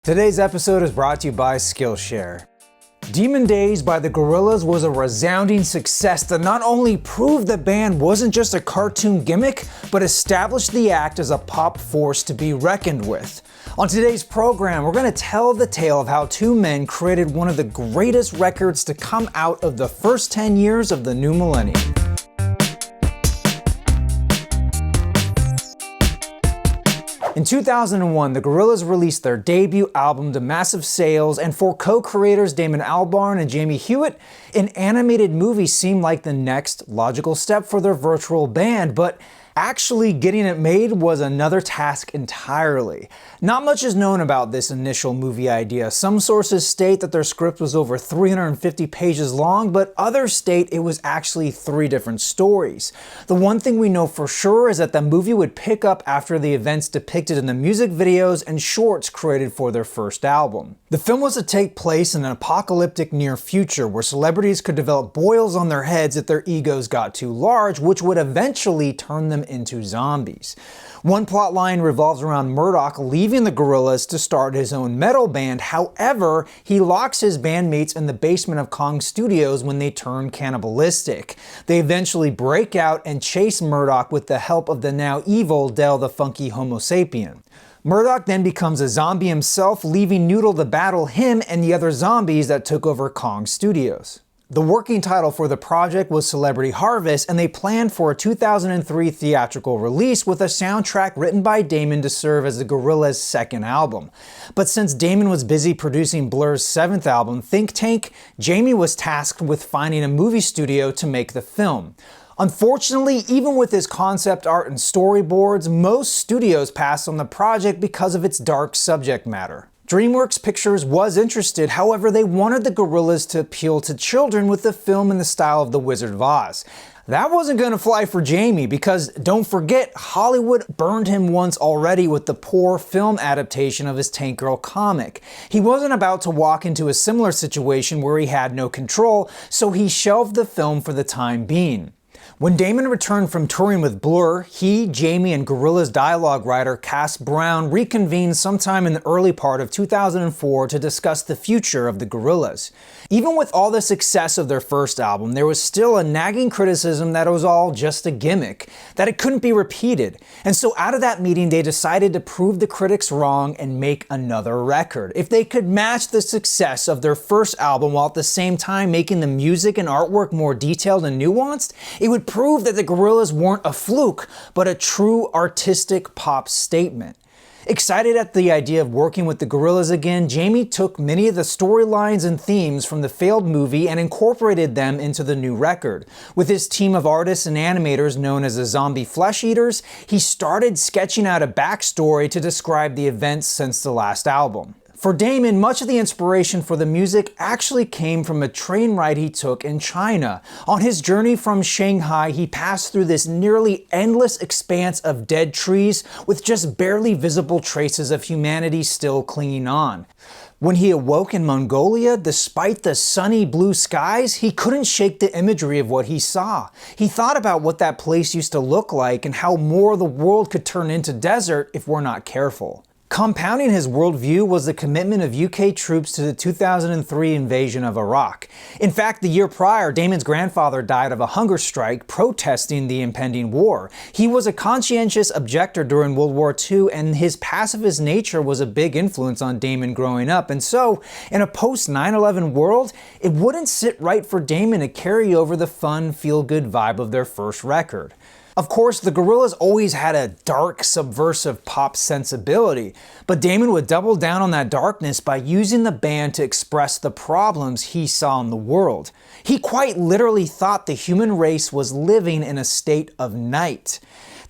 Today's episode is brought to you by Skillshare. Demon Days by the Gorillaz was a resounding success that not only proved the band wasn't just a cartoon gimmick, but established the act as a pop force to be reckoned with. On today's program, we're going to tell the tale of how two men created one of the greatest records to come out of the first 10 years of the new millennium. In 2001, the Gorillaz released their debut album to massive sales, and for co-creators Damon Albarn and Jamie Hewitt, an animated movie seemed like the next logical step for their virtual band, but actually getting it made was another task entirely. Not much is known about this initial movie idea. Some sources state that their script was over 350 pages long, but others state it was actually 3 different stories. The one thing we know for sure is that the movie would pick up after the events depicted in the music videos and shorts created for their first album. The film was to take place in an apocalyptic near future where celebrities could develop boils on their heads if their egos got too large, which would eventually turn them into zombies. One plotline revolves around Murdoch leaving the Gorillaz to start his own metal band. However, he locks his bandmates in the basement of Kong Studios when they turn cannibalistic. They eventually break out and chase Murdoch with the help of the now evil Del the Funky Homo Sapien. Murdoch then becomes a zombie himself, leaving Noodle to battle him and the other zombies that took over Kong Studios. The working title for the project was Celebrity Harvest, and they planned for a 2003 theatrical release with a soundtrack written by Damon to serve as the Gorillaz' second album. But since Damon was busy producing Blur's 7th album, Think Tank, Jamie was tasked with finding a movie studio to make the film. Unfortunately, even with his concept art and storyboards, most studios passed on the project because of its dark subject matter. DreamWorks Pictures was interested, however they wanted the Gorillaz to appeal to children with the film in the style of The Wizard of Oz. That wasn't going to fly for Jamie because, don't forget, Hollywood burned him once already with the poor film adaptation of his Tank Girl comic. He wasn't about to walk into a similar situation where he had no control, so he shelved the film for the time being. When Damon returned from touring with Blur, he, Jamie, and Gorillaz dialogue writer Cass Brown reconvened sometime in the early part of 2004 to discuss the future of the Gorillaz. Even with all the success of their first album, there was still a nagging criticism that it was all just a gimmick, that it couldn't be repeated. And so out of that meeting, they decided to prove the critics wrong and make another record. If they could match the success of their first album while at the same time making the music and artwork more detailed and nuanced, it would prove that the Gorillaz weren't a fluke, but a true artistic pop statement. Excited at the idea of working with the Gorillaz again, Jamie took many of the storylines and themes from the failed movie and incorporated them into the new record. With his team of artists and animators known as the Zombie Flesh Eaters, he started sketching out a backstory to describe the events since the last album. For Damon, much of the inspiration for the music actually came from a train ride he took in China. On his journey from Shanghai, he passed through this nearly endless expanse of dead trees with just barely visible traces of humanity still clinging on. When he awoke in Mongolia, despite the sunny blue skies, he couldn't shake the imagery of what he saw. He thought about what that place used to look like and how more of the world could turn into desert if we're not careful. Compounding his worldview was the commitment of UK troops to the 2003 invasion of Iraq. In fact, the year prior, Damon's grandfather died of a hunger strike protesting the impending war. He was a conscientious objector during World War II, and his pacifist nature was a big influence on Damon growing up. And so, in a post-9/11 world, it wouldn't sit right for Damon to carry over the fun, feel-good vibe of their first record. Of course, the Gorillaz always had a dark, subversive pop sensibility, but Damon would double down on that darkness by using the band to express the problems he saw in the world. He quite literally thought the human race was living in a state of night.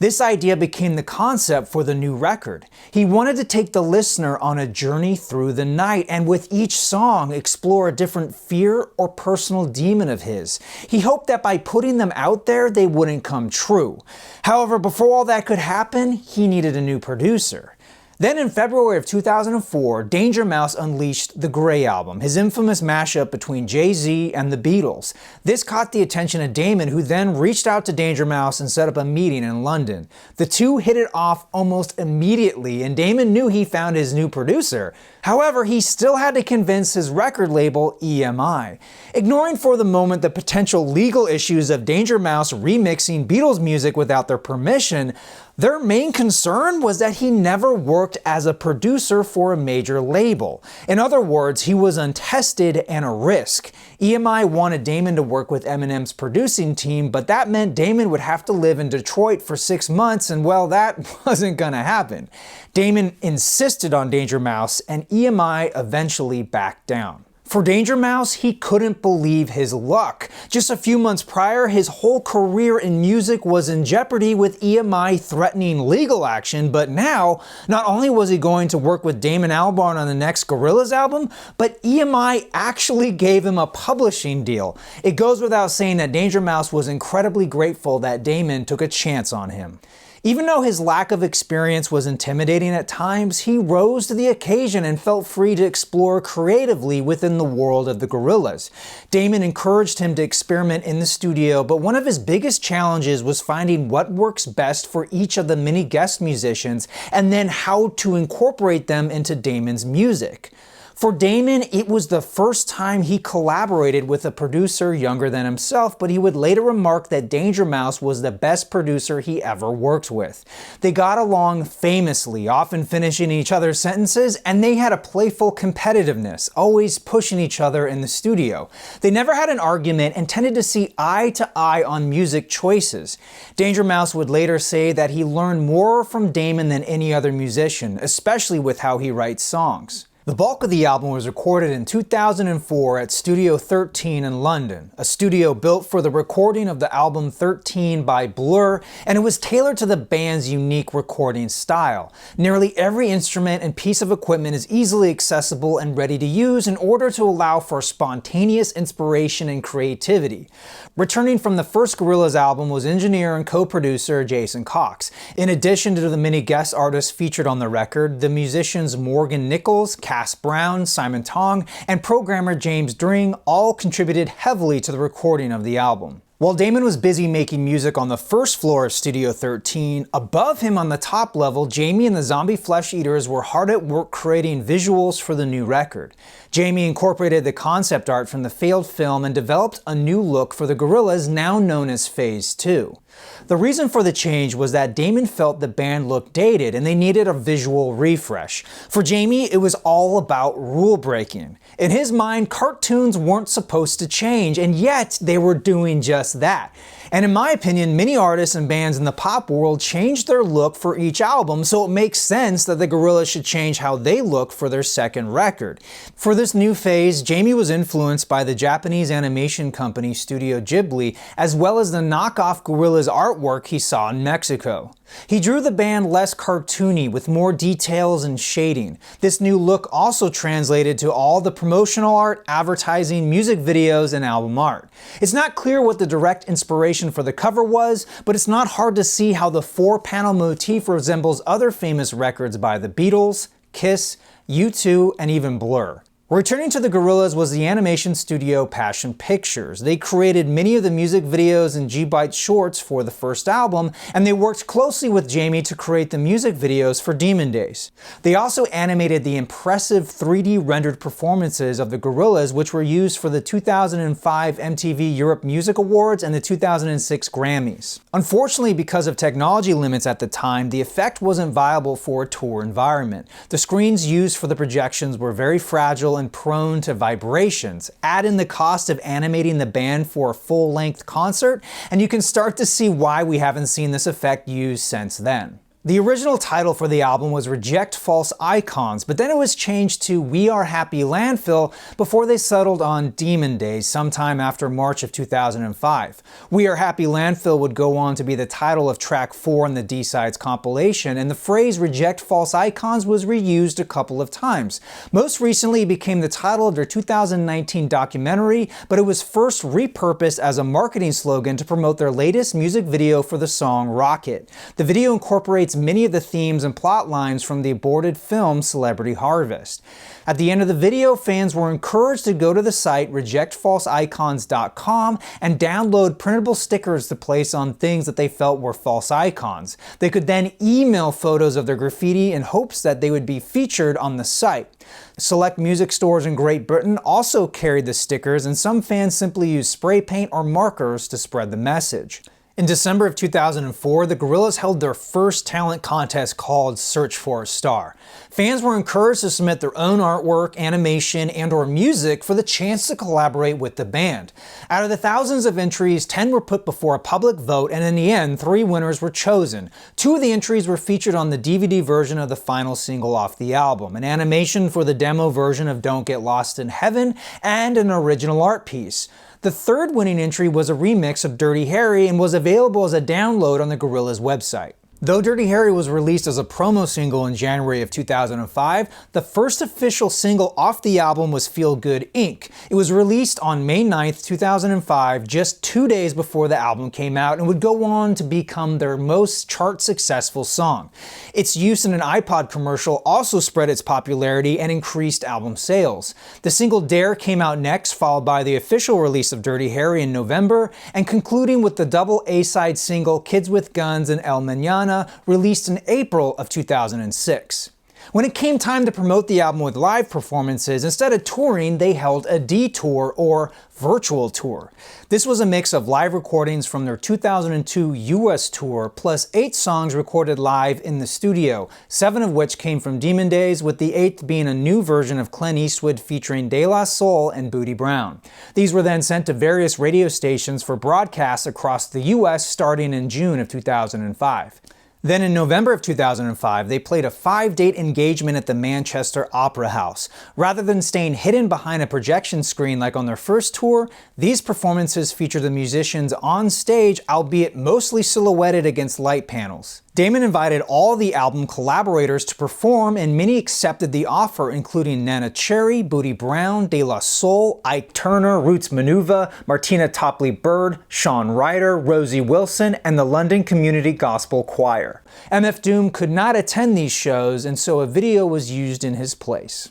This idea became the concept for the new record. He wanted to take the listener on a journey through the night, and with each song explore a different fear or personal demon of his. He hoped that by putting them out there, they wouldn't come true. However, before all that could happen, he needed a new producer. Then in February of 2004, Danger Mouse unleashed the Grey Album, his infamous mashup between Jay-Z and the Beatles. This caught the attention of Damon, who then reached out to Danger Mouse and set up a meeting in London. The two hit it off almost immediately, and Damon knew he found his new producer. However, he still had to convince his record label, EMI. Ignoring for the moment the potential legal issues of Danger Mouse remixing Beatles music without their permission, their main concern was that he never worked as a producer for a major label. In other words, he was untested and a risk. EMI wanted Damon to work with Eminem's producing team, but that meant Damon would have to live in Detroit for 6 months, and well, that wasn't gonna happen. Damon insisted on Danger Mouse, and EMI eventually backed down. For Danger Mouse, he couldn't believe his luck. Just a few months prior, his whole career in music was in jeopardy with EMI threatening legal action, but now, not only was he going to work with Damon Albarn on the next Gorillaz album, but EMI actually gave him a publishing deal. It goes without saying that Danger Mouse was incredibly grateful that Damon took a chance on him. Even though his lack of experience was intimidating at times, he rose to the occasion and felt free to explore creatively within the world of the Gorillaz. Damon encouraged him to experiment in the studio, but one of his biggest challenges was finding what works best for each of the many guest musicians and then how to incorporate them into Damon's music. For Damon, it was the first time he collaborated with a producer younger than himself, but he would later remark that Danger Mouse was the best producer he ever worked with. They got along famously, often finishing each other's sentences, and they had a playful competitiveness, always pushing each other in the studio. They never had an argument and tended to see eye to eye on music choices. Danger Mouse would later say that he learned more from Damon than any other musician, especially with how he writes songs. The bulk of the album was recorded in 2004 at Studio 13 in London, a studio built for the recording of the album 13 by Blur, and it was tailored to the band's unique recording style. Nearly every instrument and piece of equipment is easily accessible and ready to use in order to allow for spontaneous inspiration and creativity. Returning from the first Gorillaz album was engineer and co-producer Jason Cox. In addition to the many guest artists featured on the record, the musicians Morgan Nichols, Cass Brown, Simon Tong, and programmer James Dring all contributed heavily to the recording of the album. While Damon was busy making music on the first floor of Studio 13, above him on the top level, Jamie and the Zombie Flesh Eaters were hard at work creating visuals for the new record. Jamie incorporated the concept art from the failed film and developed a new look for the Gorillaz, now known as Phase 2. The reason for the change was that Damon felt the band looked dated and they needed a visual refresh. For Jamie, it was all about rule breaking. In his mind, cartoons weren't supposed to change, and yet they were doing just that. And in my opinion, many artists and bands in the pop world changed their look for each album, so it makes sense that the Gorillaz should change how they look for their second record. For this new phase, Jamie was influenced by the Japanese animation company Studio Ghibli, as well as the knockoff Gorillaz artwork he saw in Mexico. He drew the band less cartoony with more details and shading. This new look also translated to all the promotional art, advertising, music videos, and album art. It's not clear what the direct inspiration for the cover was, but it's not hard to see how the 4-panel motif resembles other famous records by the Beatles, Kiss, U2, and even Blur. Returning to the Gorillaz was the animation studio Passion Pictures. They created many of the music videos and G-Byte shorts for the first album, and they worked closely with Jamie to create the music videos for Demon Days. They also animated the impressive 3D rendered performances of the Gorillaz, which were used for the 2005 MTV Europe Music Awards and the 2006 Grammys. Unfortunately, because of technology limits at the time, the effect wasn't viable for a tour environment. The screens used for the projections were very fragile and prone to vibrations. Add in the cost of animating the band for a full-length concert, and you can start to see why we haven't seen this effect used since then. The original title for the album was Reject False Icons, but then it was changed to We Are Happy Landfill before they settled on Demon Days sometime after March of 2005. We Are Happy Landfill would go on to be the title of track 4 in the D-Sides compilation, and the phrase Reject False Icons was reused a couple of times. Most recently, it became the title of their 2019 documentary, but it was first repurposed as a marketing slogan to promote their latest music video for the song Rocket. The video incorporates recreates many of the themes and plot lines from the aborted film Celebrity Harvest. At the end of the video, fans were encouraged to go to the site rejectfalseicons.com and download printable stickers to place on things that they felt were false icons. They could then email photos of their graffiti in hopes that they would be featured on the site. Select music stores in Great Britain also carried the stickers, and some fans simply used spray paint or markers to spread the message. In December of 2004, the Gorillaz held their first talent contest called Search for a Star. Fans were encouraged to submit their own artwork, animation, and/or music for the chance to collaborate with the band. Out of the thousands of entries, 10 were put before a public vote, and in the end, 3 winners were chosen. 2 of the entries were featured on the DVD version of the final single off the album, an animation for the demo version of Don't Get Lost in Heaven, and an original art piece. The third winning entry was a remix of Dirty Harry and was available as a download on the Gorillaz website. Though Dirty Harry was released as a promo single in January of 2005, the first official single off the album was Feel Good Inc. It was released on May 9th, 2005, just 2 days before the album came out, and would go on to become their most chart-successful song. Its use in an iPod commercial also spread its popularity and increased album sales. The single Dare came out next, followed by the official release of Dirty Harry in November, and concluding with the double A-side single Kids with Guns and El Mañana, released in April of 2006. When it came time to promote the album with live performances, instead of touring, they held a detour or virtual tour. This was a mix of live recordings from their 2002 US tour, plus 8 songs recorded live in the studio, 7 of which came from Demon Days, with the 8th being a new version of Clint Eastwood featuring De La Soul and Booty Brown. These were then sent to various radio stations for broadcasts across the US starting in June of 2005. Then in November of 2005, they played a 5-date engagement at the Manchester Opera House. Rather than staying hidden behind a projection screen like on their first tour, these performances feature the musicians on stage, albeit mostly silhouetted against light panels. Damon invited all the album collaborators to perform, and many accepted the offer, including Nana Cherry, Booty Brown, De La Soul, Ike Turner, Roots Manuva, Martina Topley-Bird, Sean Ryder, Rosie Wilson, and the London Community Gospel Choir. MF Doom could not attend these shows, and so a video was used in his place.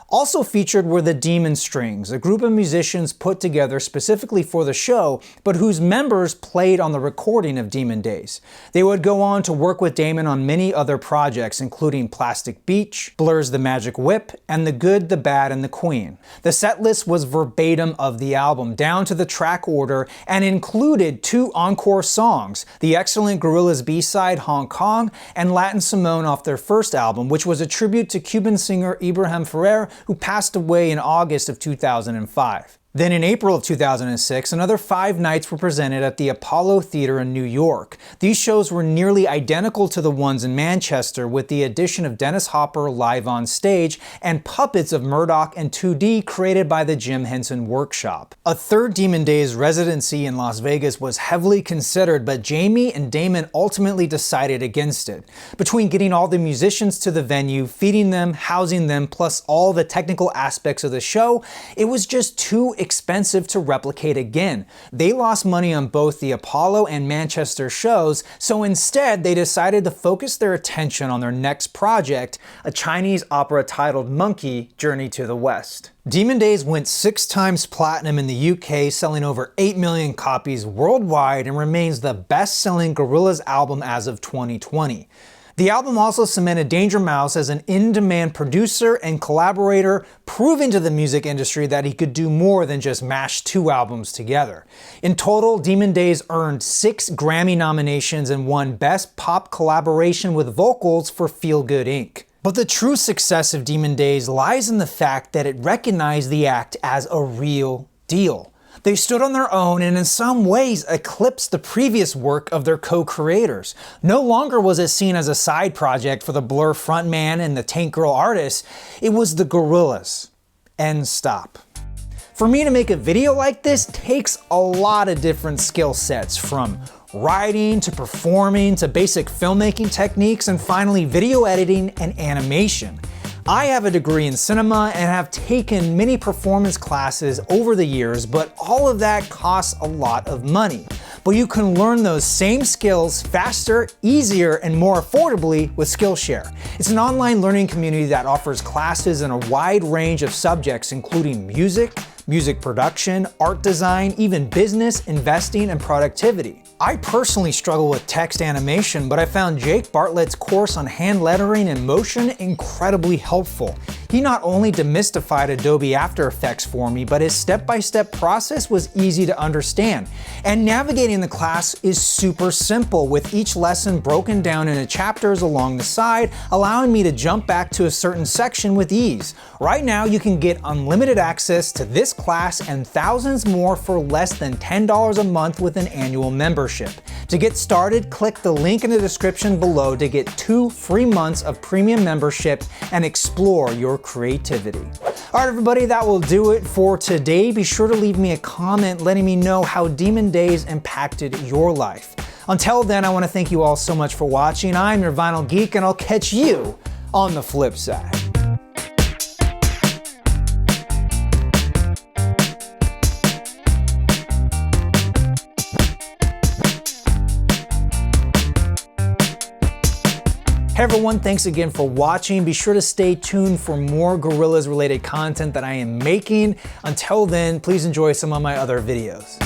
Also featured were the Demon Strings, a group of musicians put together specifically for the show, but whose members played on the recording of Demon Days. They would go on to work with Damon on many other projects, including Plastic Beach, Blur's The Magic Whip, and The Good, the Bad, and the Queen. The setlist was verbatim of the album, down to the track order, and included 2 encore songs, the excellent Gorillaz B-side Hong Kong, and Latin Simone off their first album, which was a tribute to Cuban singer Ibrahim Ferrer, who passed away in August of 2005. Then in April of 2006, another 5 nights were presented at the Apollo Theater in New York. These shows were nearly identical to the ones in Manchester, with the addition of Dennis Hopper live on stage and puppets of Murdoch and 2D created by the Jim Henson Workshop. A third Demon Days residency in Las Vegas was heavily considered, but Jamie and Damon ultimately decided against it. Between getting all the musicians to the venue, feeding them, housing them, plus all the technical aspects of the show, it was just too expensive to replicate again. They lost money on both the Apollo and Manchester shows, so instead they decided to focus their attention on their next project, a Chinese opera titled Monkey: Journey to the West. Demon Days went 6 times platinum in the UK, selling over 8 million copies worldwide, and remains the best-selling Gorillaz album as of 2020. The album also cemented Danger Mouse as an in-demand producer and collaborator, proving to the music industry that he could do more than just mash 2 albums together. In total, Demon Days earned 6 Grammy nominations and won Best Pop Collaboration with Vocals for Feel Good Inc. But the true success of Demon Days lies in the fact that it recognized the act as a real deal. They stood on their own and in some ways eclipsed the previous work of their co-creators. No longer was it seen as a side project for the Blur frontman and the Tank Girl artist, it was the Gorillaz. End stop. For me to make a video like this takes a lot of different skill sets, from writing to performing to basic filmmaking techniques and finally video editing and animation. I have a degree in cinema and have taken many performance classes over the years, but all of that costs a lot of money. but you can learn those same skills faster, easier, and more affordably with Skillshare. It's an online learning community that offers classes in a wide range of subjects, including music production, art design, even business, investing, and productivity. I personally struggle with text animation, but I found Jake Bartlett's course on hand lettering and motion incredibly helpful. He not only demystified Adobe After Effects for me, but his step-by-step process was easy to understand. And navigating the class is super simple, with each lesson broken down into chapters along the side, allowing me to jump back to a certain section with ease. Right now, you can get unlimited access to this class and thousands more for less than $10 a month with an annual membership. To get started, click the link in the description below to get 2 free months of premium membership and explore your creativity. All right, everybody, that will do it for today. Be sure to leave me a comment letting me know how Demon Days impacted your life. Until then, I want to thank you all so much for watching. I'm your Vinyl Geek, and I'll catch you on the flip side. Hey everyone, thanks again for watching. Be sure to stay tuned for more Gorillaz related content that I am making. Until then, please enjoy some of my other videos.